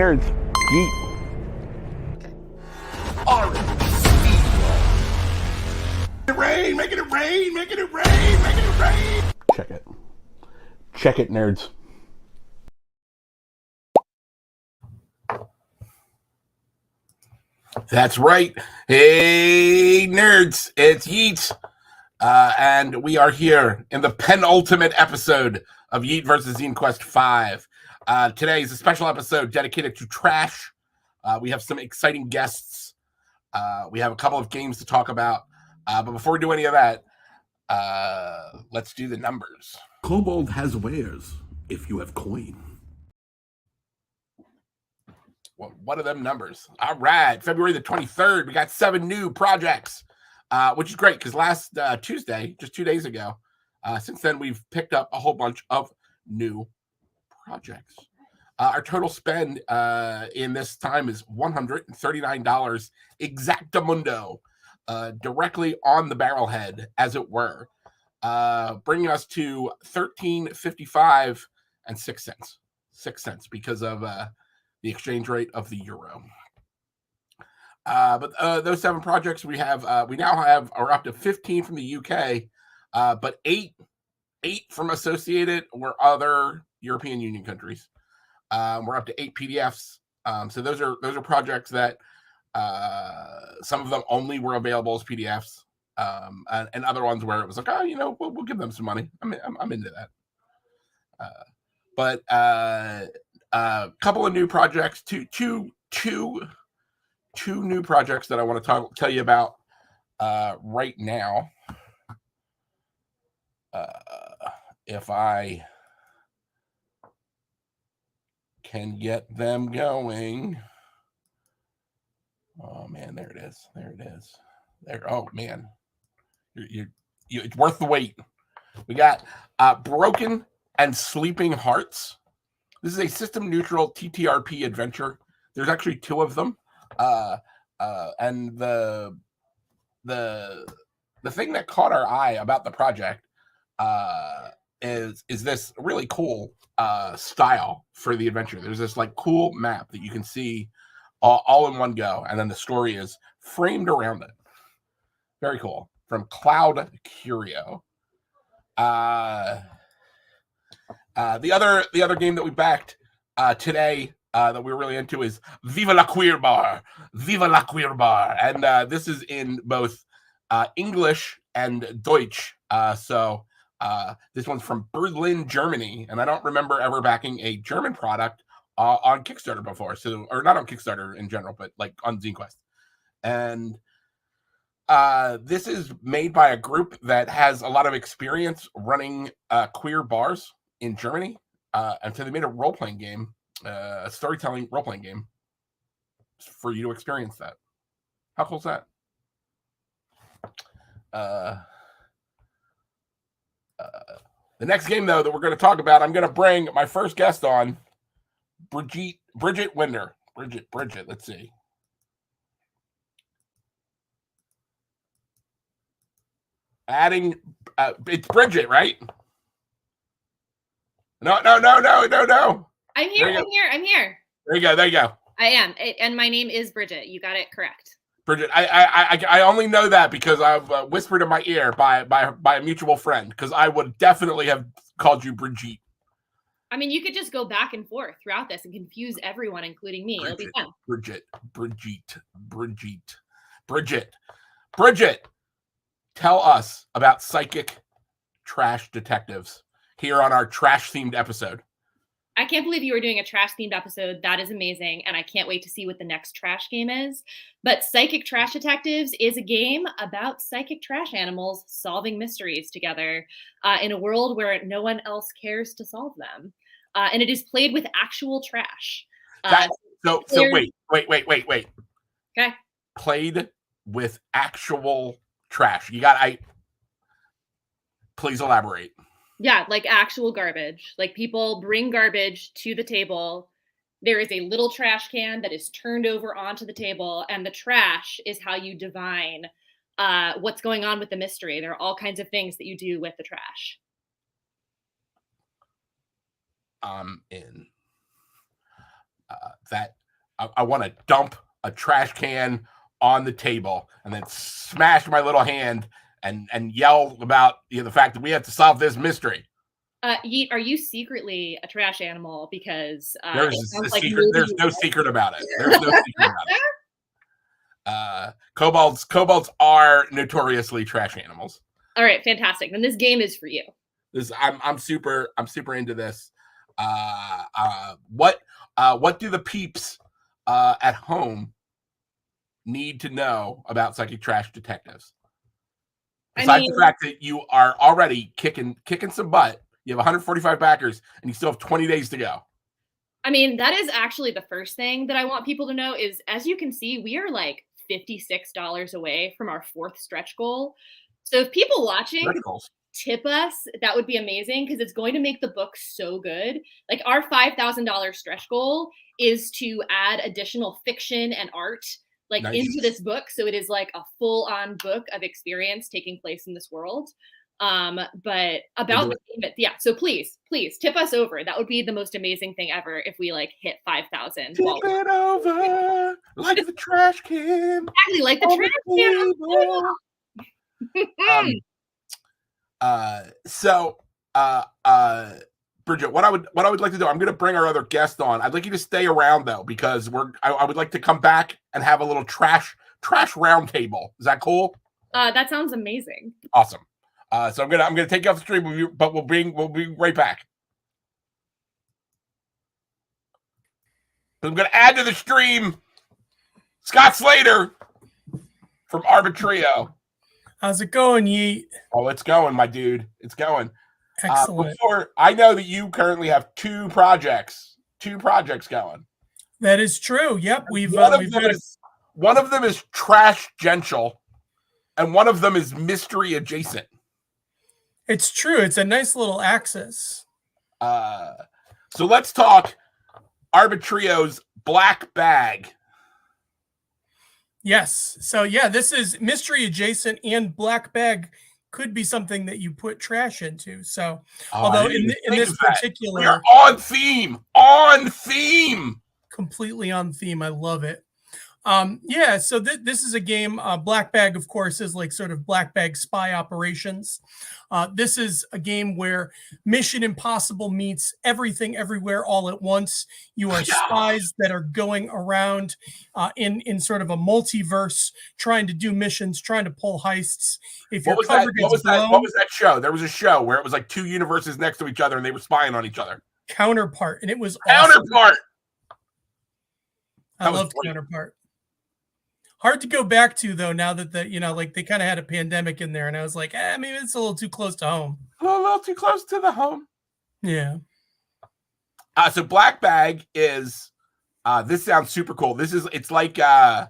nerds. Yeet. Rain, making it rain, making it rain, making it rain. Check it. Check it, nerds. That's right. Hey, nerds, it's Yeet. And we are here in the penultimate episode of Yeet versus ZineQuest5. Today is a special episode dedicated to trash. We have some exciting guests. We have a couple of games to talk about. But before we do any of that, let's do the numbers. Kobold has wares if you have coin. Well, what are them numbers? All right, February the 23rd, we got 7 new projects, which is great because last Tuesday, just 2 days ago, since then we've picked up a whole bunch of new projects. Our total spend in this time is $139 exactamundo, directly on the barrelhead, as it were, bringing us to $13.55 and 6 cents. 6 cents because of the exchange rate of the euro. But those 7 projects we have, we now have are up to 15 from the UK, but 8 from associated or other European Union countries. We're up to 8 PDFs. So those are projects that some of them only were available as PDFs, and other ones where it was like, oh, you know, we'll give them some money. I'm into that. But a couple of new projects, two new projects that I want to tell you about right now. If I can get them going. Oh man, there it is. There. Oh man, it's worth the wait. We got Broken and Sleeping Hearts. This is a system-neutral TTRP adventure. There's actually 2 of them, and the thing that caught our eye about the project is this really cool style for the adventure. There's this like cool map that you can see all in one go, and then the story is framed around it. Very cool. From Cloud Curio. The other game that we backed today that we're really into is Viva la Queer Bar. Viva la Queer Bar. And this is in both English and Deutsch. So this one's from Berlin, Germany. And I don't remember ever backing a German product on Kickstarter before. So, or not on Kickstarter in general, but like on ZineQuest. And this is made by a group that has a lot of experience running queer bars in Germany, and so they made a role-playing game, a storytelling role-playing game for you to experience that. How cool is that? The next game, though, that we're going to talk about, I'm going to bring my first guest on, Bridget Winder. Bridget, let's see. Adding, it's Bridget, right? No. I'm here. There you go. I am. And my name is Bridget. You got it correct. Bridget, I only know that because I've whispered in my ear by a mutual friend, because I would definitely have called you Brigitte. I mean, you could just go back and forth throughout this and confuse everyone, including me. It'll be fun. Bridget, tell us about Psychic Trash Detectives here on our trash-themed episode. I can't believe you were doing a trash-themed episode. That is amazing, and I can't wait to see what the next trash game is. But Psychic Trash Detectives is a game about psychic trash animals solving mysteries together in a world where no one else cares to solve them. And it is played with actual trash. So wait. Okay. Played with actual trash. Please elaborate. Yeah, like actual garbage. Like people bring garbage to the table. There is a little trash can that is turned over onto the table, and the trash is how you divine what's going on with the mystery. There are all kinds of things that you do with the trash. In. that I want to dump a trash can on the table and then smash my little hand and yell about the fact that we have to solve this mystery. Yeet, are you secretly a trash animal? Because There's it sounds a like secret. There's no secret about it. There's no secret about it. Kobolds are notoriously trash animals. All right, fantastic. Then this game is for you. I'm super into this. What do the peeps at home need to know about psychic trash detectives? Besides the fact that you are already kicking some butt, you have 145 backers, and you still have 20 days to go. I mean, that is actually the first thing that I want people to know is, as you can see, we are like $56 away from our 4th stretch goal. So if people watching tip us, that would be amazing because it's going to make the book so good. Like our $5,000 stretch goal is to add additional fiction and art into this book. So it is like a full-on book of experience taking place in this world. But about the game, yeah. So please tip us over. That would be the most amazing thing ever if we hit 5,000. Tip it over like the trash can. Exactly, like the trash can. Bridget, what I would like to do, I'm going to bring our other guest on. I'd like you to stay around though, because I would like to come back and have a little trash roundtable. Is that cool? That sounds amazing. Awesome. So I'm gonna take you off the stream, but we'll be right back. I'm gonna add to the stream Scott Slater from Arbitrio. How's it going, Yeet? Oh, it's going, my dude. It's going. Excellent. I know that you currently have two projects going. That is true. Yep, one of them is trash gential, and one of them is mystery adjacent. It's true. It's a nice little axis. So let's talk Arbitrio's Black Bag. Yes. So yeah, this is mystery adjacent, and Black Bag could be something that you put trash into. So although in this particular, we are on theme. Completely on theme. I love it. Yeah, so this is a game. Black Bag, of course, is like sort of Black Bag spy operations. This is a game where Mission Impossible meets Everything Everywhere All at Once. You are spies that are going around in sort of a multiverse, trying to do missions, trying to pull heists. If your cover gets blown, what was that show? There was a show where it was like two universes next to each other, and they were spying on each other. Counterpart, and it was Counterpart. Awesome. I loved Counterpart. Hard to go back to though, now that they kind of had a pandemic in there, and I was like, maybe it's a little too close to home. A little too close to the home. Yeah. So Black Bag is this sounds super cool. It's like a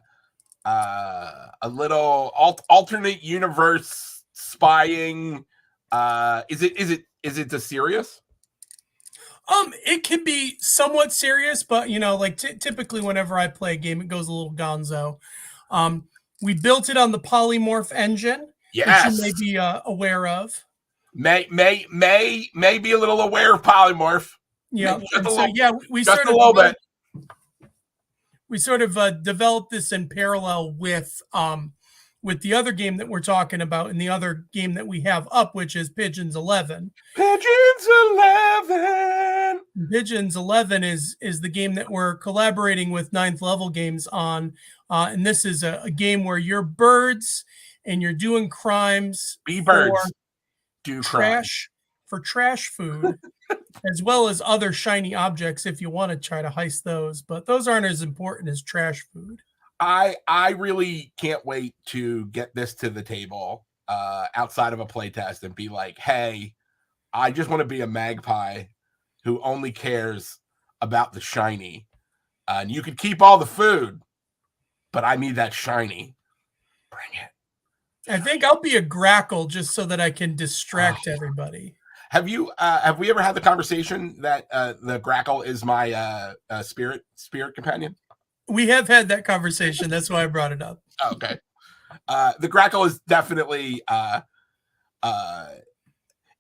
little alternate universe spying. Is it the serious? It can be somewhat serious, but typically whenever I play a game, it goes a little gonzo. We built it on the polymorph engine, which you may be aware of. May be a little aware of polymorph. Yeah, we sort of developed this in parallel with the other game that we're talking about, and the other game that we have up, which is Pigeons 11. Pigeons 11. Pigeons 11 is the game that we're collaborating with 9th Level Games on. And this is a game where you're birds and you're doing crimes. Be birds. Do trash for trash food, as well as other shiny objects if you want to try to heist those. But those aren't as important as trash food. I really can't wait to get this to the table outside of a playtest and be like, hey, I just want to be a magpie who only cares about the shiny. And you can keep all the food, but I need that shiny. Bring it. I think I'll be a grackle just so that I can distract everybody. Have we ever had the conversation that the grackle is my spirit companion? We have had that conversation. That's why I brought it up. Okay. The grackle is definitely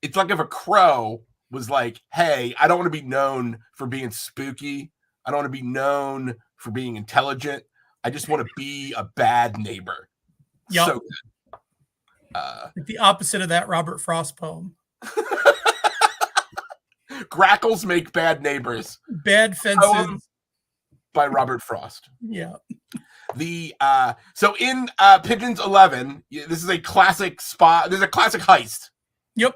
it's like if a crow was like, hey, I don't want to be known for being spooky. I don't want to be known for being intelligent. I just want to be a bad neighbor. Yep. So good. Like the opposite of that Robert Frost poem. Grackles make bad neighbors. Bad fences. By Robert Frost. Yeah. So in Pigeons 11, this is a classic spot. There's a classic heist. Yep.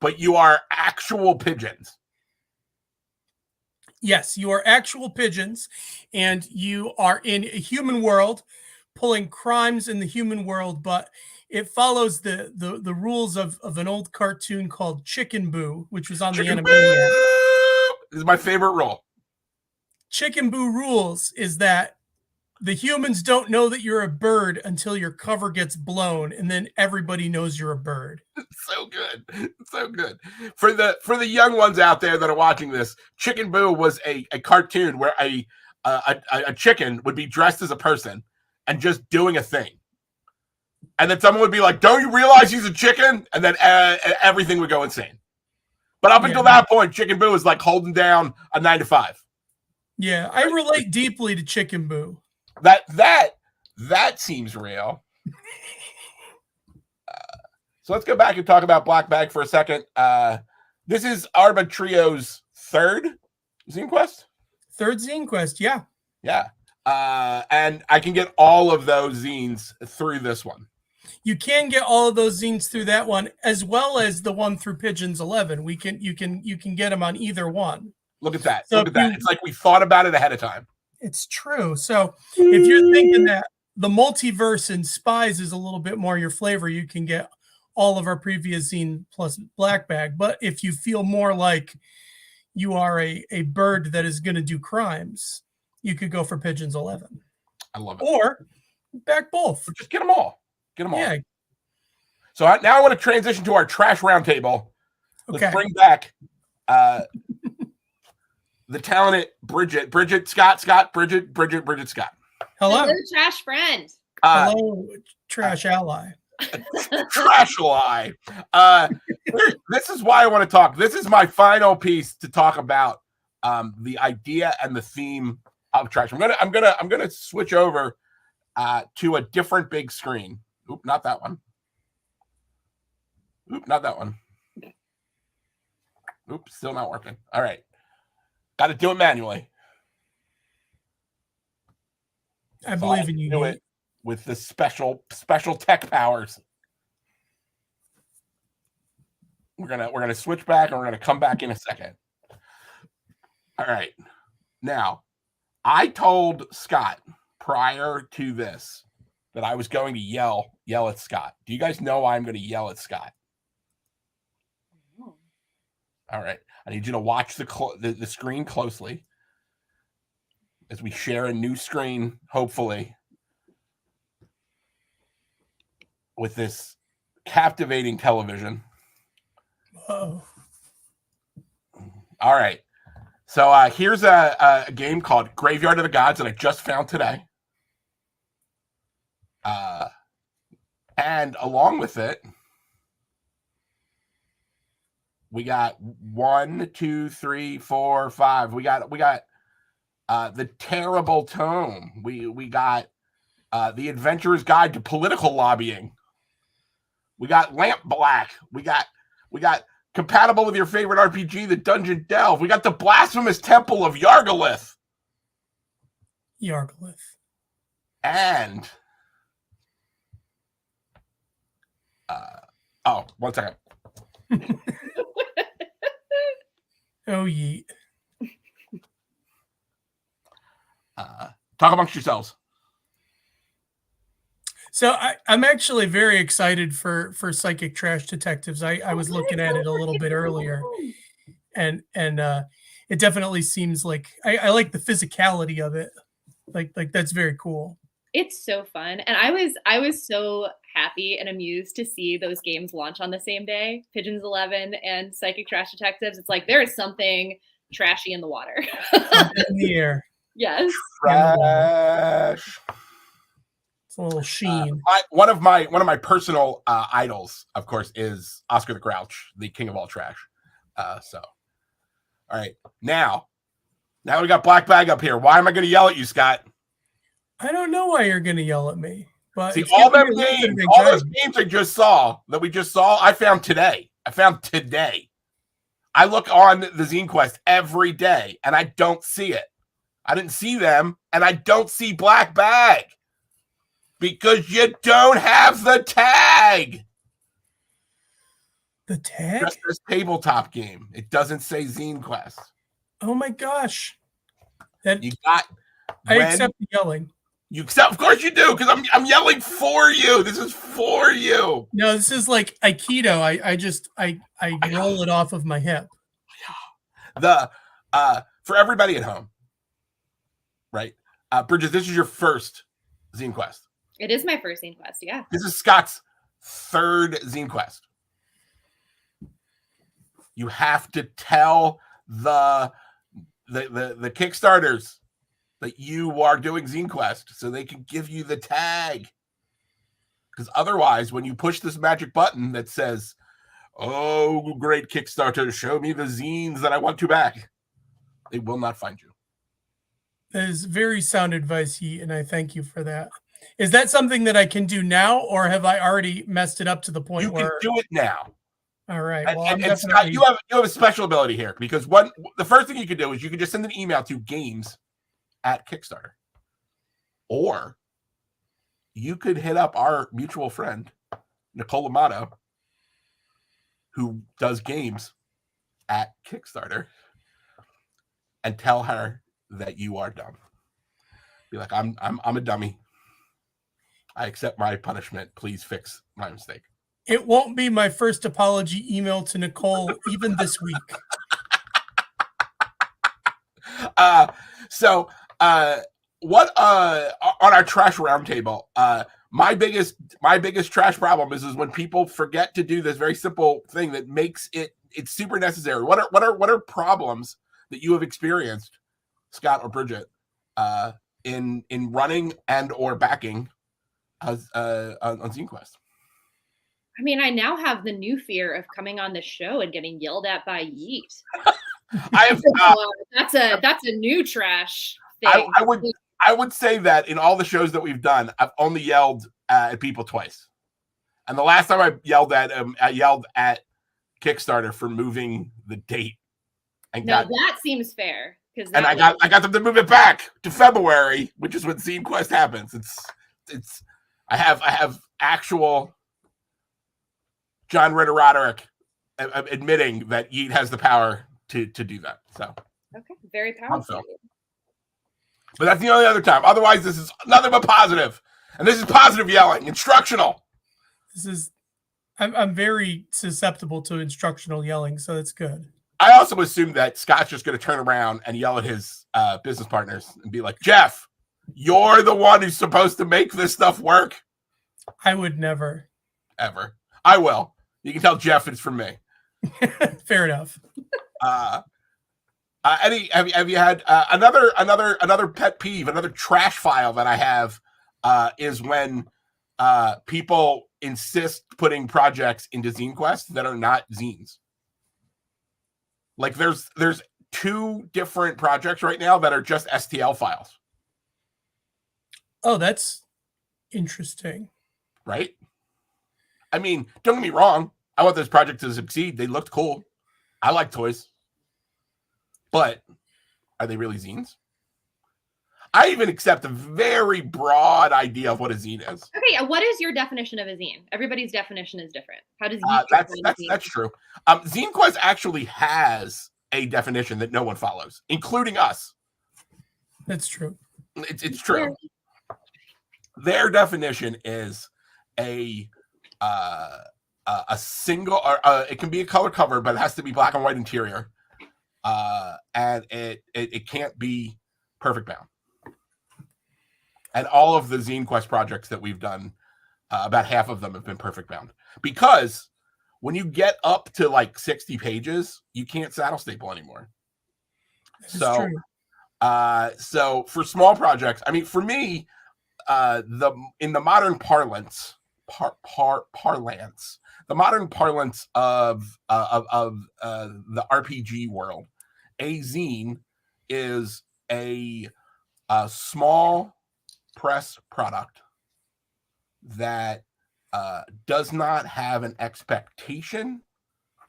But you are actual pigeons. Yes, you are actual pigeons, and you are in a human world, pulling crimes in the human world, but it follows the rules of an old cartoon called Chicken Boo, which was on the Animaniacs. This is my favorite role. Chicken Boo rules is that the humans don't know that you're a bird until your cover gets blown, and then everybody knows you're a bird. So good. So good. For the young ones out there that are watching this, Chicken Boo was a cartoon where a chicken would be dressed as a person and just doing a thing. And then someone would be like, don't you realize he's a chicken? And then everything would go insane. But up until that point, Chicken Boo was like holding down a 9 to 5. Yeah, I relate deeply to Chicken Boo. That seems real. So let's go back and talk about Black Bag for a second. This is Arba Trio's third Zine Quest. Third Zine Quest, yeah. Yeah. And I can get all of those zines through this one. You can get all of those zines through that one, as well as the one through Pigeons 11. You can get them on either one. Look at that. So Look at that. It's like we thought about it ahead of time. It's true. So if you're thinking that the multiverse and spies is a little bit more your flavor, you can get all of our previous zine plus Black Bag. But if you feel more like you are a bird that is going to do crimes, you could go for Pigeons 11. I love it. Or back both. Or just get them all. Get them all. Yeah. So now I want to transition to our trash roundtable. Let's Okay. bring back the talented Bridget Scott, Bridget Scott. Hello. Hello, trash friend. Hello, trash ally. Trash lie. This is why I want to talk. This is my final piece to talk about the idea and the theme of trash. I'm gonna switch over to a different big screen. Oop, not that one. Oop, not that one. Oop, still not working. All right. Got to do it manually. I believe in you. Do it with the special tech powers. We're gonna switch back and we're gonna come back in a second. All right. Now, I told Scott prior to this that I was going to yell at Scott. Do you guys know why I'm going to yell at Scott? All right. I need you to watch the screen closely as we share a new screen, hopefully, with this captivating television. Oh. All right. So here's a game called Graveyard of the Gods that I just found today. And along with it, we got 1, 2, 3, 4, 5. We got the Terrible Tome. We got the Adventurer's Guide to Political Lobbying. We got Lamp Black. We got compatible with your favorite RPG, the Dungeon Delve. We got the Blasphemous Temple of Yargolith. And one second. Oh, Yeet. Talk amongst yourselves. So I'm actually very excited for Psychic Trash Detectives. I was looking at it a little bit earlier, and it definitely seems like I like the physicality of it. Like that's very cool. It's so fun. And I was so happy and amused to see those games launch on the same day, Pigeons 11 and Psychic Trash Detectives. It's like there is something trashy in the water. In the air. Yes. Trash. It's a little sheen. One of my personal idols, of course, is Oscar the Grouch, the king of all trash. All right. Now, Now we got Black Bag up here. Why am I going to yell at you, Scott? I don't know why you're going to yell at me. But See, it's all giving them me a little bit of games, all those anxiety. games we just saw, I found today. I look on the ZineQuest every day, and I don't see it. I didn't see them, and I don't see Black Bag because you don't have the tag. The tag? Just this tabletop game. It doesn't say ZineQuest. Oh my gosh. That You got. I accept the yelling. You accept, of course you do, because I'm yelling for you. This is for you. No, this is like Aikido. I roll it off of my hip. For everybody at home, right? Bridget, this is your first ZineQuest. It is my first ZineQuest, yeah. This is Scott's third ZineQuest. You have to tell the Kickstarters that you are doing ZineQuest so they can give you the tag. Because otherwise, when you push this magic button that says, "Oh, great Kickstarter, show me the zines that I want to back," they will not find you. That is very sound advice, Yeet, and I thank you for that. Is that something that I can do now, or have I already messed it up to the point You where can do it now. All right. And, Well, and, I'm and Scott, definitely... you have a special ability here because the first thing you can do is you can just send an email to games@Kickstarter, or you could hit up our mutual friend Nicole Amato, who does games at Kickstarter, and tell her that you are dumb. Be like, I'm a dummy. I accept my punishment. Please fix my mistake. It won't be my first apology email to Nicole even this week. What on our trash roundtable, my biggest trash problem is when people forget to do this very simple thing that makes it's super necessary. What are problems that you have experienced, Scott or Bridget, in running and or backing on ZineQuest? I mean, I now have the new fear of coming on the show and getting yelled at by Yeet. I have. That's a new trash thing. I would say that in all the shows that we've done, I've only yelled at people twice, and the last time I yelled at Kickstarter for moving the date. And that seems fair and I got them to move it back to February, which is when ZineQuest happens. It's I have actual John Ritter Roderick admitting that Yeet has the power to do that. So okay, very powerful. But that's the only other time. Otherwise, this is nothing but positive, and this is positive yelling, instructional. I'm very susceptible to instructional yelling, so that's good. I also assume that Scott's just going to turn around and yell at his business partners and be like, "Jeff, you're the one who's supposed to make this stuff work." I would never. Ever. I will. You can tell Jeff it's from me. Fair enough. Eddie, have you had another pet peeve, another trash file that I have is when people insist putting projects into ZineQuest that are not zines. Like there's 2 different projects right now that are just STL files. Oh, that's interesting. Right? I mean, don't get me wrong. I want this project to succeed. They looked cool. I like toys. But are they really zines? I even accept a very broad idea of what a zine is. Okay, what is your definition of a zine? Everybody's definition is different. How does that's true. ZineQuest actually has a definition that no one follows, including us. That's true. It's true. Yeah. Their definition is a single, or it can be a color cover, but it has to be black and white interior. And it can't be perfect bound. And all of the ZineQuest projects that we've done, about half of them have been perfect bound. Because when you get up to like 60 pages, you can't saddle staple anymore. So for small projects, I mean, for me, in the modern parlance, the modern parlance of the RPG world, a zine is a small press product that does not have an expectation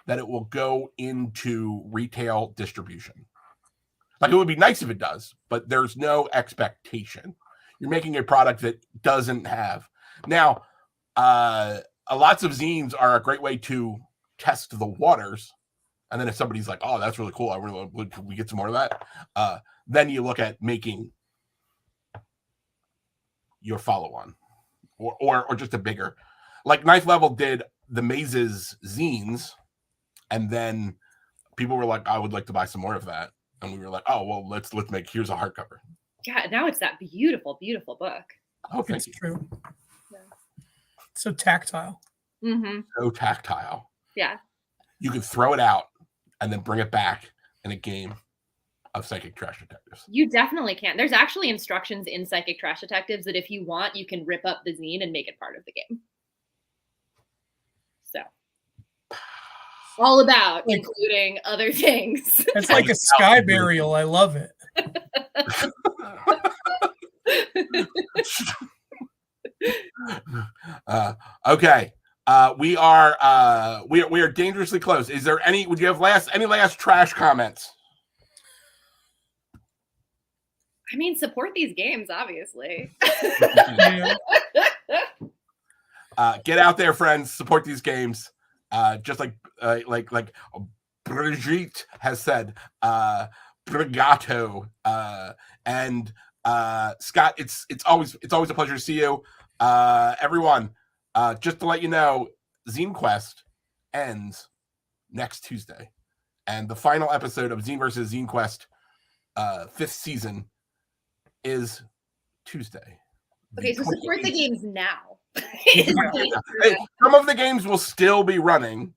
that it will go into retail distribution. Like, it would be nice if it does, but there's no expectation. You're making a product that doesn't have. Now, lots of zines are a great way to test the waters. And then if somebody's like, oh, that's really cool, could we get some more of that? Then you look at making your follow-on or just a bigger. Like Ninth Level did the Mazes zines, and then people were like, I would like to buy some more of that. And we were like, oh, well, let's make, here's a hardcover. Yeah, now it's that beautiful, beautiful book. Oh, thank It's you. true. Yeah. So tactile. Mm-hmm. So tactile. Yeah. You can throw it out and then bring it back in a game of Psychic Trash Detectives. You definitely can. There's actually instructions in Psychic Trash Detectives that if you want, you can rip up the zine and make it part of the game. So, all about including other things. It's like a sky burial. I love it. Okay. We are dangerously close. Is there would you have any last trash comments? I mean, support these games, obviously. Yeah. Get out there, friends. Support these games. Just like Brigitte has said, Brigato. And Scott, it's always a pleasure to see you. Everyone, just to let you know, ZineQuest ends next Tuesday, and the final episode of Zine versus ZineQuest 5th season is Tuesday. Okay, so support the games now. Hey, some of the games will still be running,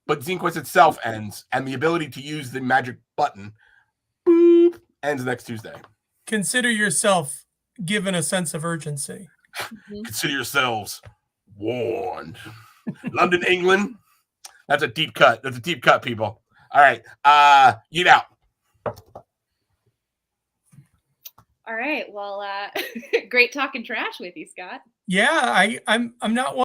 but ZineQuest itself ends, and the ability to use the magic button ends next Tuesday. Consider yourself given a sense of urgency. Mm-hmm. Consider yourselves warned. London, England. That's a deep cut. That's a deep cut, people. All right. Yeet out. All right. Well, great talking trash with you, Scott. Yeah, I'm not one